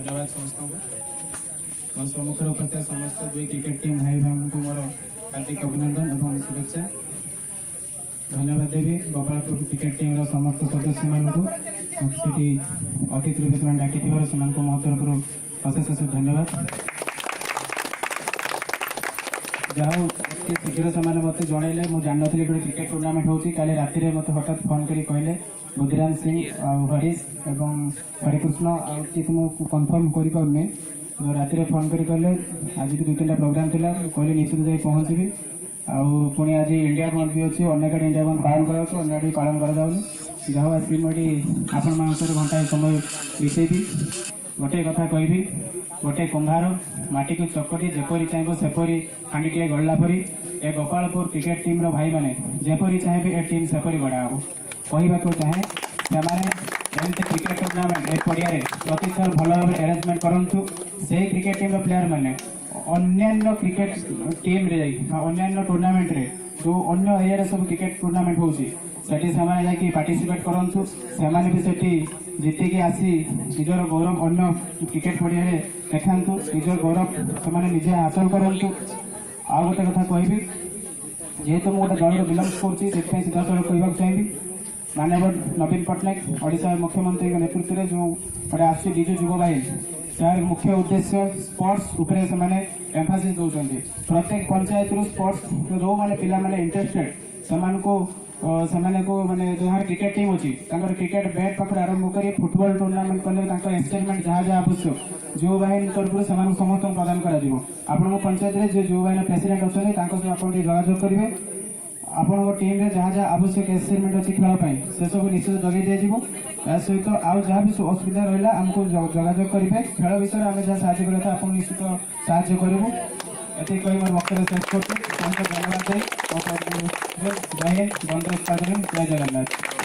धन्यवाद समस्त मोर सम्मुखें उपस्थित समस्त दुई क्रिकेट टीम भाई भाई को मोर हार्दिक अभिनंदन और शुभेच्छा धन्यवाद देवी गोपालपुर क्रिकेट टीम समस्त सदस्य मानू अतिथि रूप से डाकी मो तरफ अशेष अशेष धन्यवाद जहाँ शीघ्र से मत जनइले मुझे जान नी गोटे क्रिकेट टूर्णामेंट होती काली राति मत हठात फोन कर कहले बुद्धिराम सिंह हरीश एवं हरिकृष्ण मुझे कन्फर्म करनी राति फोन कर कहले आज भी 2-3टा प्रोग्राम थी कहले निश्चित जाए पहुँची पुणी आज इंडिया बंद भी अच्छी अनेक आड़े इंडिया बंद पालन कर पालन कर जहाँ आज मुझे आपण मान घंटाए समय बितेबी गोटे कथा कहबी गोटे कुंभार माटी को चकटी जेपरी चाहब सेपरी हांडीटे गड़ला परी ए गोपालपुर क्रिकेट टीम भाई मैंने जेपरी चाहे ए टीम सेपरी गढ़ा हो कहवाक चाहे से क्रिकेट टूर्णामेंट ए पड़िया प्रति थर भल भाव अरेंजमेंट करूँ से क्रिकेट टीम प्लेयर मैंने अन्य क्रिकेट टीम रे अन्य टूर्णामेंट रे जो अन्य एरिया सब क्रिकेट टूर्णामेंट होती से पार्टिसिपेट करूँ से भी जीतिकी आसी निजर गौरव अन्य क्रिकेट पड़िया देखा निजर गौरव से निजे हासिल करूँ आ गोटे कथा कहबी जेहेतु मुझे दल बिलंग कर सीधा सड़क कहवाक चाहिए मानव नवीन पट्टनायक ओडिशा मुख्यमंत्री नेतृत्व में जो गोटे आस विजु युवा बाहिनी यार मुख्य उद्देश्य स्पोर्ट्स उपरे से माने एम्फासिस दौरान प्रत्येक पंचायत स्पोर्ट्स जो मैंने पिला इंटरेस्टेड से माने जहाँ क्रिकेट टीम अच्छी क्रिकेट बैट पाखे आरंभ कर फुटबॉल टूर्णामेंट कले एक्सपेरिमेंट जहाँ जहाँ आवश्यक जो बाहिनी तरफ समस्त प्रदान कर पंचायत जो बाहिनी प्रेसिडेंट अच्छा आप जोगाजोग करेंगे आपण टीम रे जहाँ जहाँ आवश्यक एक्सपेरिमेंट अच्छी खेलपाई से सब निश्चित जगह दिज्व या सहित आउ जहाँ भी असुविधा रहा आमको जोगाजोग करेंगे खेल विषय में जहाँ साहय करता आप निश्चित साहय करूँ ये कही मोर वक्तव्य शेष कर धन्यवाद जय हिंद बंदे जय जगन्नाथ।